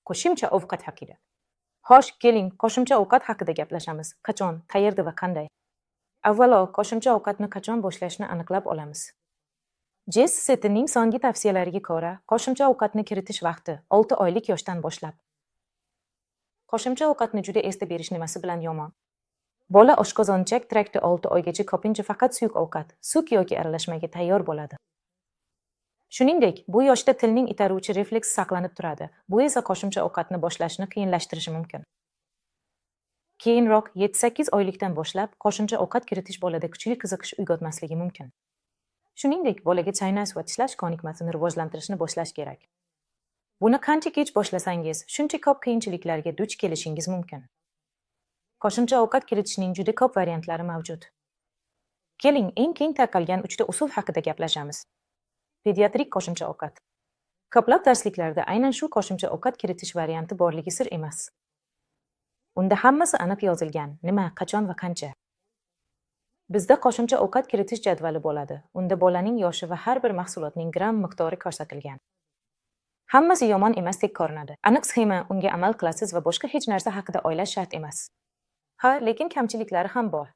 Qo'shimcha ovqat haqida. Xo'sh, keling, qo'shimcha ovqat haqida gaplashamiz. Qachon, qayerda va qanday? Avvalo, qo'shimcha ovqatni qachon boshlashni aniqlab olamiz. Jess Settining so'nggi tavsiyalariga ko'ra, qo'shimcha ovqatni kiritish vaqti 6 oylik yoshdan boshlab. Qo'shimcha ovqatni juda esda berish nimasi bilan yomon? Bola oshqozonchak trakti 6 oygacha ko'pincha faqat suyuq ovqat, sut yoki aralashmaga tayyor bo'ladi. Shuningdek, bu yoshda tilning itaruvchi refleks saqlanib turadi. Bu esa qo'shimcha ovqatni boshlashni qiyinlashtirishi mumkin. Keyinroq 7-8 oylikdan boshlab qo'shimcha ovqat kiritish bolada kuchli qiziqish uyg'otmasligi mumkin. Shuningdek, bolaga chaynash va tishlash ko'nikmasini rivojlantirishni boshlash kerak. Buni qancha kech boshlasangiz, shuncha ko'p qiyinchiliklarga duch kelishingiz mumkin. Qo'shimcha ovqat kiritishning juda ko'p variantlari mavjud. Keling, eng keng tarqalgan 3 ta usul haqida gaplashamiz. Pediatrik qo'shimcha ovqat. Ko'plab darsliklarda aynan shu qo'shimcha ovqat kiritish varianti borligi sir emas. Unda hammasi aniq yozilgan, nima, qachon va qancha. Bizda qo'shimcha ovqat kiritish jadvali bo'ladi. Unda bolaning yoshi va har bir mahsulotning gram miqdori ko'rsatilgan. Hammasi yomon emasdek ko'rinadi. Aniq sxema, unga amal qilasiz va boshqa hech narsa haqida o'ylash shart emas. Ha, lekin kamchiliklari ham bor.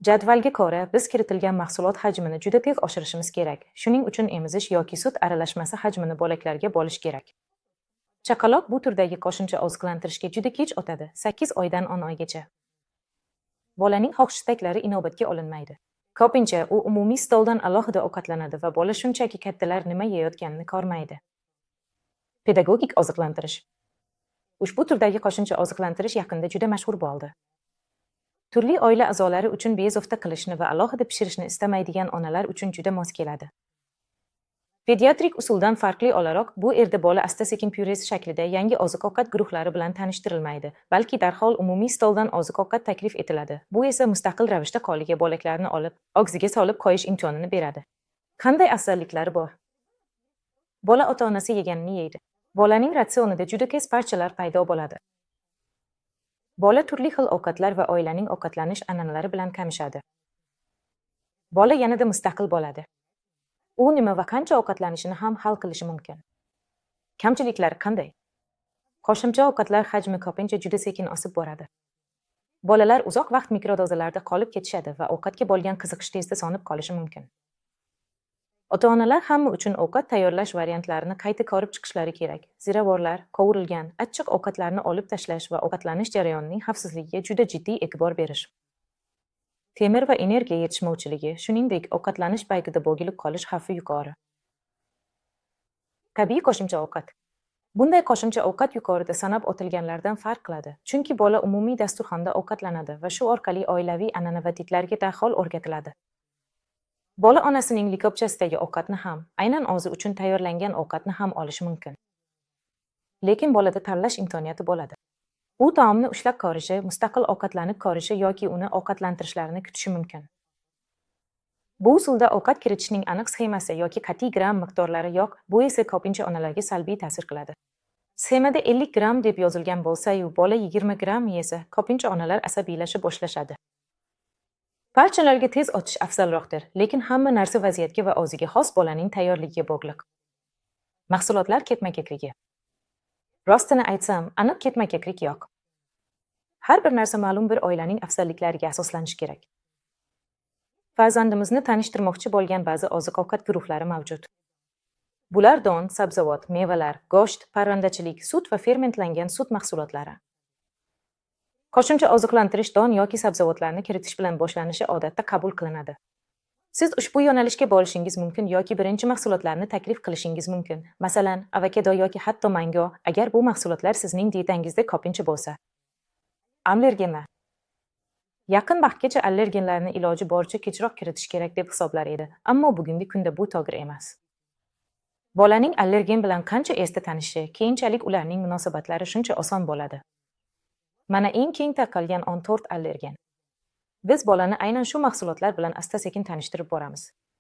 Jadvalga ko'ra, biz kiritilgan mahsulot hajmini juda tez oshirishimiz kerak. Shuning uchun emizish yoki sut aralashmasi hajmini bo'laklarga bo'lish kerak. Chaqaloq bu turdagi qo'shimcha oziqlantirishga juda kech o'tadi, 8 oydan 10 oygacha. Bolaning xohish-istaklari inobatga olinmaydi. Ko'pincha u umumiy stoldan alohida ovqatlanadi va bola shunchaki kattalar nima yeyotganini ko'rmaydi. Pedagogik oziqlantirish. Ushbu turdagi qo'shimcha oziqlantirish yaqinda juda mashhur bo'ldi. Turli oila a'zolari uchun bezovta qilishni va alohida pishirishni istamaydigan onalar uchun juda mos keladi. Pediatrik usuldan farqli o'laroq, bu yerda bola asta-sekin pyuresi shaklida yangi oziq-ovqat guruhlari bilan tanishtirilmaydi, balki darhol umumiy stoldan oziq-ovqat taklif etiladi. Bu esa mustaqil ravishda qoliga bo'laklarni olib, og'ziga solib qo'yish imkonini beradi. Qanday afzalliklari bor? Bola ota-onasi yeganini yeydi. Bolaning ratsionida juda tez parchalar paydo bo'ladi. Bola turli xil ovqatlar va oilaning ovqatlanish an'analari bilan kamishadi. Bola yanada mustaqil bo'ladi. U nima va qancha ovqatlanishini ham hal qilishi mumkin. Kamchiliklari qanday? Qo'shimcha ovqatlar hajmi ko'pincha juda sekin o'sib boradi. Bolalar uzoq vaqt mikrodozalarda qolib ketishadi va ovqatga bo'lgan qiziqish tezda so'nib qolishi mumkin. Ota-onalar hamma uchun ovqat tayyorlash variantlarini qayta ko'rib chiqishlari kerak. Ziravorlar, qovurilgan, achchiq ovqatlarni olib tashlash va ovqatlanish jarayonining xavfsizligiga juda jiddiy e'tibor berish. Temir va energiya yetishmovchiligi, shuningdek, ovqatlanish paytida bo'g'ilib qolish xavfi yuqori. Tabiiy qo'shimcha ovqat. Bunday qo'shimcha ovqat yuqorida sanab o'tilganlardan farq qiladi, chunki bola umumiy dasturxonda ovqatlanadi va shu orqali oilaviy an'ana va didlarga darhol o'rgatiladi. Bola onasining likopchasidagi ovqatni ham, aynan o'zi uchun tayyorlangan ovqatni ham olishi mumkin. Lekin bolada tanlash imkoniyati bo'ladi. U taomni ushlab ko'rishi, mustaqil ovqatlanib ko'rishi yoki uni ovqatlantirishlarini kutishi mumkin. Bu usulda ovqat kiritishning aniq sxemasi yoki qat'iy gram miqdorlari yo'q, bu esa ko'pincha onalarga salbiy ta'sir qiladi. Sxemada 50 gram deb yozilgan bo'lsa-yu, bola 20 gram yesa, ko'pincha onalar asabiylashib boshlashadi. Parchalarga tez otish afzalroqdir, lekin hamma narsa vaziyatga va o'ziga xos bolaning tayyorligiga bog'liq. Mahsulotlar ketma-ketligi. Rostini aytsam, aniq ketma-ketlik yo'q. Har bir narsa ma'lum bir oilaning afzalliklariga asoslanishi kerak. Farzandimizni tanishtirmoqchi bo'lgan ba'zi oziq-ovqat guruhlari mavjud. Bular don, sabzavot, mevalar, go'sht, parrandachilik, sut va fermentlangan sut mahsulotlari. Qo'shimcha oziqlantirish don yoki sabzavotlarni kiritish bilan boshlanishi odatda qabul qilinadi. Siz ushbu yo'nalishga borishingiz mumkin yoki birinchi mahsulotlarni taklif qilishingiz mumkin. Masalan, avokado yoki hatto mango, agar bu mahsulotlar sizning dietangizda ko'pincha bo'lsa. Allergenlar. Yaqin vaqtgacha allergenlarni iloji boricha kechroq kiritish kerak deb hisoblar edi, ammo bugungi kunda bu to'g'ri emas. Bolaning allergen bilan qancha esda tanishi, keyinchalik ularning munosabatlari shuncha oson bo'ladi. Mana eng keng tarqalgan 14 allergen. Biz bolani aynan shu mahsulotlar bilan asta-sekin tanishtirib boramiz.